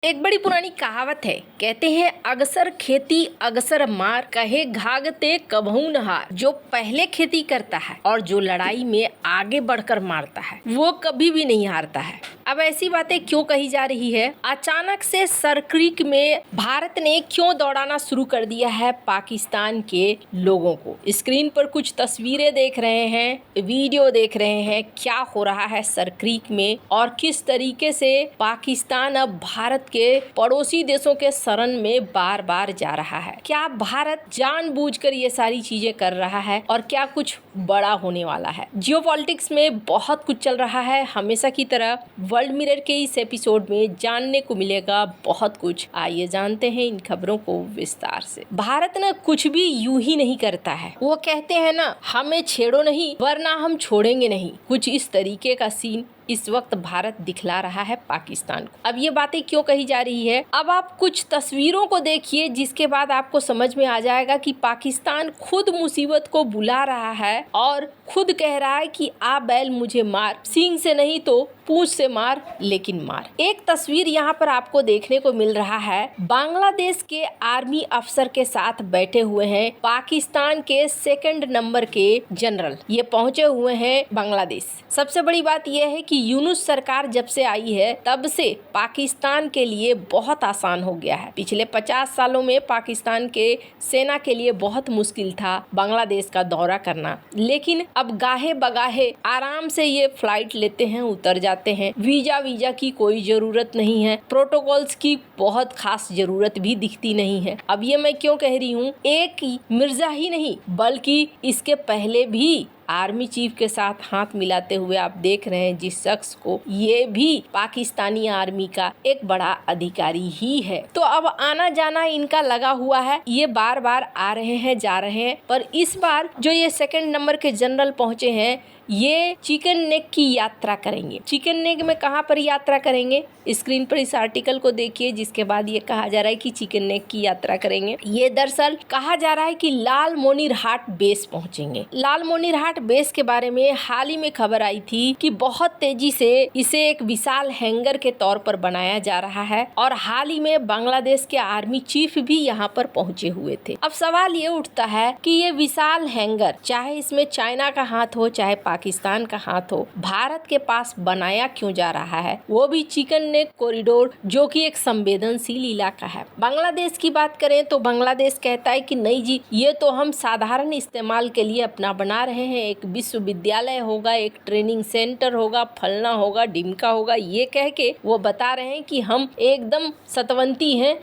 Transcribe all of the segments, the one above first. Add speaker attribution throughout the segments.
Speaker 1: एक बड़ी पुरानी कहावत है, कहते हैं अगसर खेती अगसर मार, कहे घागते कबहू न हार। जो पहले खेती करता है और जो लड़ाई में आगे बढ़कर मारता है वो कभी भी नहीं हारता है। अब ऐसी बातें क्यों कही जा रही है? अचानक से सरक्रीक में भारत ने क्यों दौड़ाना शुरू कर दिया है पाकिस्तान के लोगों को? स्क्रीन पर कुछ तस्वीरें देख रहे हैं, वीडियो देख रहे हैं, क्या हो रहा है सरक्रीक में और किस तरीके से पाकिस्तान अब भारत के पड़ोसी देशों के शरण में बार बार जा रहा है। क्या भारत जानबूझकर ये सारी चीजें कर रहा है और क्या कुछ बड़ा होने वाला है? जियोपॉलिटिक्स में बहुत कुछ चल रहा है। हमेशा की तरह वर्ल्ड मिरर के इस एपिसोड में जानने को मिलेगा बहुत कुछ। आइए जानते हैं इन खबरों को विस्तार से। भारत न कुछ भी यूं ही नहीं करता है। वो कहते हैं ना, हमें छेड़ो नहीं वरना हम छोड़ेंगे नहीं। कुछ इस तरीके का सीन इस वक्त भारत दिखला रहा है पाकिस्तान को। अब ये बातें क्यों कही जा रही है? अब आप कुछ तस्वीरों को देखिए जिसके बाद आपको समझ में आ जाएगा कि पाकिस्तान खुद मुसीबत को बुला रहा है और खुद कह रहा है कि आ बैल मुझे मार, सींग से नहीं तो पूंछ से मार, लेकिन मार। एक तस्वीर यहाँ पर आपको देखने को मिल रहा है। बांग्लादेश के आर्मी अफसर के साथ बैठे हुए हैं पाकिस्तान के 2 नंबर के जनरल। ये पहुंचे हुए हैं बांग्लादेश। सबसे बड़ी बात यह है कि यूनुस सरकार जब से आई है तब से पाकिस्तान के लिए बहुत आसान हो गया है। पिछले 50 सालों में पाकिस्तान के सेना के लिए बहुत मुश्किल था बांग्लादेश का दौरा करना, लेकिन अब गाहे बगाहे आराम से ये फ्लाइट लेते हैं, उतर जाते हैं। वीजा की कोई जरूरत नहीं है, प्रोटोकॉल्स की बहुत खास जरूरत भी दिखती नहीं है। अब ये मैं क्यों कह रही हूँ, एक मिर्जा ही नहीं बल्कि इसके पहले भी आर्मी चीफ के साथ हाथ मिलाते हुए आप देख रहे हैं जिस शख्स को, ये भी पाकिस्तानी आर्मी का एक बड़ा अधिकारी ही है। तो अब आना जाना इनका लगा हुआ है। ये बार बार आ रहे हैं, जा रहे हैं, पर इस बार जो ये 2 नंबर के जनरल पहुंचे हैं ये चिकन नेक की यात्रा करेंगे। चिकन नेक में कहाँ पर यात्रा करेंगे? स्क्रीन पर इस आर्टिकल को देखिए जिसके बाद ये कहा जा रहा है कि चिकन नेक की यात्रा करेंगे। ये दरअसल कहा जा रहा है कि लालमोनिरहाट बेस पहुंचेंगे। लालमोनिरहाट बेस के बारे में हाल ही में खबर आई थी कि बहुत तेजी से इसे एक विशाल हैंगर के तौर पर बनाया जा रहा है और हाल ही में बांग्लादेश के आर्मी चीफ भी यहाँ पर पहुंचे हुए थे। अब सवाल ये उठता है कि ये विशाल हैंगर, चाहे इसमें चाइना का हाथ हो चाहे पाकिस्तान का हाथ हो, भारत के पास बनाया क्यों जा रहा है? वो भी चिकन नेक कॉरिडोर जो कि एक संवेदनशील इलाका है। बांग्लादेश की बात करें तो बांग्लादेश कहता है कि नहीं जी, ये तो हम साधारण इस्तेमाल के लिए अपना बना रहे हैं। एक विश्वविद्यालय होगा, एक ट्रेनिंग सेंटर होगा, फलना होगा, ढिमका होगा, ये कह के वो बता रहे हैं कि हम एकदम सतवंती हैं,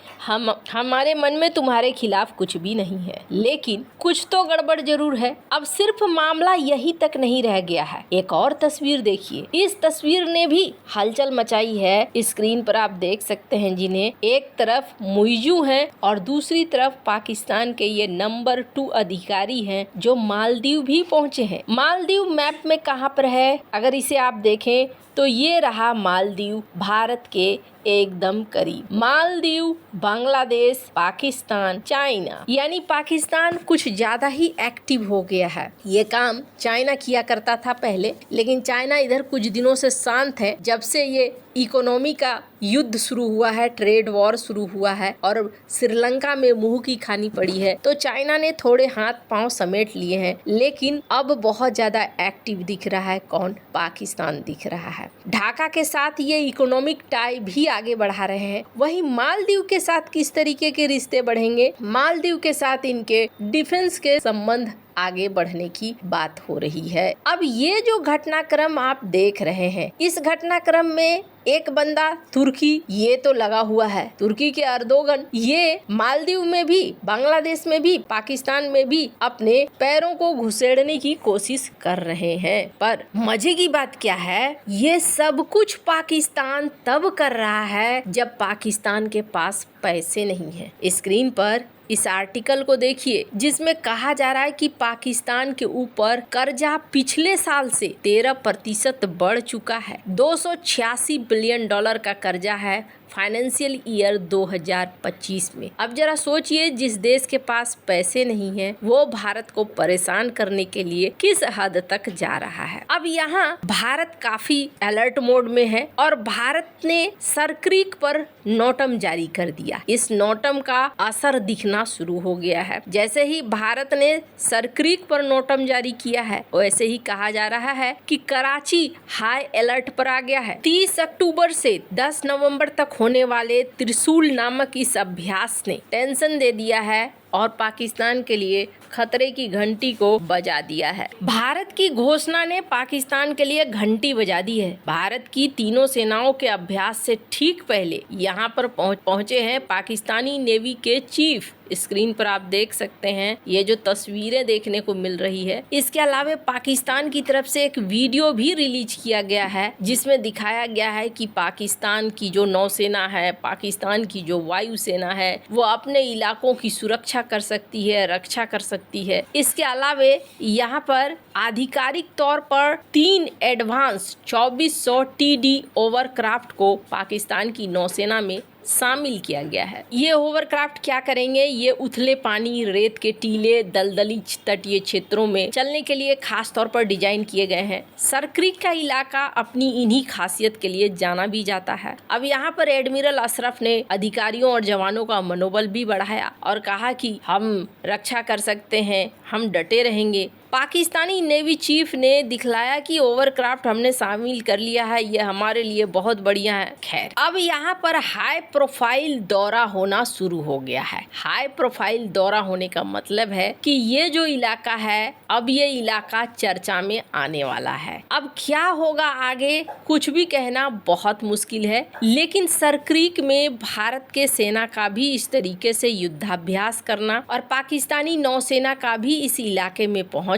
Speaker 1: हमारे मन में तुम्हारे खिलाफ कुछ भी नहीं है। लेकिन कुछ तो गड़बड़ जरूर है। अब सिर्फ मामला यही तक नहीं रह गया है। एक और तस्वीर देखिए, इस तस्वीर ने भी हलचल मचाई है। स्क्रीन पर आप देख सकते हैं जिन्हें एक तरफ मुइजू हैं और दूसरी तरफ पाकिस्तान के ये नंबर 2 अधिकारी हैं जो मालदीव भी पहुंचे हैं। मालदीव मैप में कहाँ पर है? अगर इसे आप देखें तो ये रहा मालदीव, भारत के एकदम करीब। मालदीव, बांग्लादेश, पाकिस्तान, चाइना, यानी पाकिस्तान कुछ ज्यादा ही एक्टिव हो गया है। ये काम चाइना किया करता था पहले, लेकिन चाइना इधर कुछ दिनों से शांत है। जब से ये इकोनॉमी का युद्ध शुरू हुआ है, ट्रेड वॉर शुरू हुआ है और श्रीलंका में मुंह की खानी पड़ी है, तो चाइना ने थोड़े हाथ पांव समेट लिए हैं। लेकिन अब बहुत ज्यादा एक्टिव दिख रहा है कौन? पाकिस्तान दिख रहा है। ढाका के साथ ये इकोनॉमिक टाई भी आगे बढ़ा रहे हैं। वहीं मालदीव के साथ किस तरीके के रिश्ते बढ़ेंगे? मालदीव के साथ इनके डिफेंस के संबंध आगे बढ़ने की बात हो रही है। अब ये जो घटनाक्रम आप देख रहे हैं, इस घटनाक्रम में एक बंदा तुर्की ये तो लगा हुआ है, तुर्की के अर्दोगन ये मालदीव में भी, बांग्लादेश में भी, पाकिस्तान में भी अपने पैरों को घुसेड़ने की कोशिश कर रहे हैं। पर मजे की बात क्या है, ये सब कुछ पाकिस्तान तब कर रहा है जब पाकिस्तान के पास पैसे नहीं है। स्क्रीन पर इस आर्टिकल को देखिए जिसमें कहा जा रहा है कि पाकिस्तान के ऊपर कर्जा पिछले साल से 13% बढ़ चुका है। $286 बिलियन का कर्जा है फाइनेंशियल ईयर 2025 में। अब जरा सोचिए, जिस देश के पास पैसे नहीं है वो भारत को परेशान करने के लिए किस हद तक जा रहा है। अब यहाँ भारत काफी अलर्ट मोड में है और भारत ने सरक्रीक पर नोटम जारी कर दिया। इस नोटम का असर दिखना शुरू हो गया है। जैसे ही भारत ने सरक्रीक पर नोटम जारी किया है वैसे ही कहा जा रहा है कि कराची हाई अलर्ट पर आ गया है। 30 अक्टूबर से 10 नवंबर तक होने वाले त्रिशूल नामक इस अभ्यास ने टेंशन दे दिया है और पाकिस्तान के लिए खतरे की घंटी को बजा दिया है। भारत की घोषणा ने पाकिस्तान के लिए घंटी बजा दी है। भारत की तीनों सेनाओं के अभ्यास से ठीक पहले यहाँ पर पहुँचे हैं पाकिस्तानी नेवी के चीफ। स्क्रीन पर आप देख सकते हैं ये जो तस्वीरें देखने को मिल रही है। इसके अलावा पाकिस्तान की तरफ से एक वीडियो भी रिलीज किया गया है जिसमें दिखाया गया है कि पाकिस्तान की जो नौसेना है, पाकिस्तान की जो वायुसेना है, वो अपने इलाकों की सुरक्षा कर सकती है, रक्षा कर सकती है। इसके अलावा यहाँ पर आधिकारिक तौर पर 3 एडवांस 2400 TD ओवरक्राफ्ट को पाकिस्तान की नौसेना में शामिल किया गया है। ये होवरक्राफ्ट क्या करेंगे? ये उथले पानी, रेत के टीले, दलदली तटीय क्षेत्रों में चलने के लिए खास तौर पर डिजाइन किए गए हैं। सरक्रीक का इलाका अपनी इन्हीं खासियत के लिए जाना भी जाता है। अब यहाँ पर एडमिरल अशरफ ने अधिकारियों और जवानों का मनोबल भी बढ़ाया और कहा कि हम रक्षा कर सकते हैं, हम डटे रहेंगे। पाकिस्तानी नेवी चीफ ने दिखलाया कि ओवरक्राफ्ट हमने शामिल कर लिया है, ये हमारे लिए बहुत बढ़िया है। खैर, अब यहाँ पर हाई प्रोफाइल दौरा होना शुरू हो गया है। हाई प्रोफाइल दौरा होने का मतलब है कि ये जो इलाका है, अब ये इलाका चर्चा में आने वाला है। अब क्या होगा आगे, कुछ भी कहना बहुत मुश्किल है, लेकिन सरक्रीक में भारत के सेना का भी इस तरीके से युद्धाभ्यास करना और पाकिस्तानी नौसेना का भी इस इलाके में पहुंचना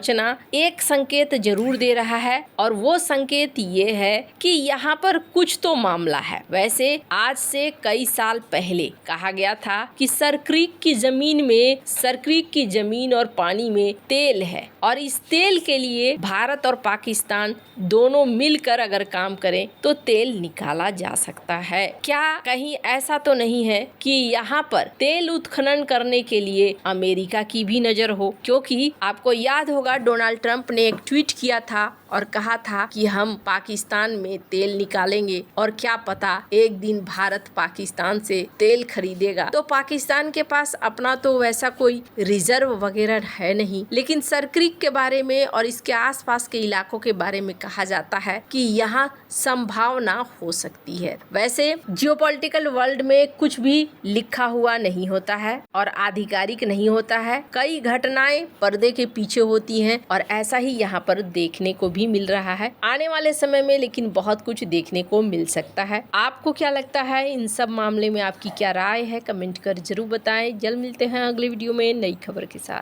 Speaker 1: एक संकेत जरूर दे रहा है। और वो संकेत ये है कि यहाँ पर कुछ तो मामला है। वैसे आज से कई साल पहले कहा गया था कि सरक्रीक की जमीन और पानी में तेल है और इस तेल के लिए भारत और पाकिस्तान दोनों मिलकर अगर काम करें तो तेल निकाला जा सकता है। क्या कहीं ऐसा तो नहीं है कि यहाँ पर तेल उत्खनन करने के लिए अमेरिका की भी नजर हो? क्योंकि आपको याद होगा डोनाल्ड ट्रंप ने एक ट्वीट किया था और कहा था कि हम पाकिस्तान में तेल निकालेंगे और क्या पता एक दिन भारत पाकिस्तान से तेल खरीदेगा। तो पाकिस्तान के पास अपना तो वैसा कोई रिजर्व वगैरह है नहीं, लेकिन सरक्रीक के बारे में और इसके आसपास के इलाकों के बारे में कहा जाता है कि यहाँ संभावना हो सकती है। वैसे जियोपॉलिटिकल वर्ल्ड में कुछ भी लिखा हुआ नहीं होता है और आधिकारिक नहीं होता है। कई घटनाएं पर्दे के पीछे होती हैं और ऐसा ही यहाँ पर देखने को भी मिल रहा है आने वाले समय में, लेकिन बहुत कुछ देखने को मिल सकता है। आपको क्या लगता है इन सब मामले में? आपकी क्या राय है? कमेंट कर जरूर बताएं। जल्द मिलते हैं अगले वीडियो में नई खबर के साथ।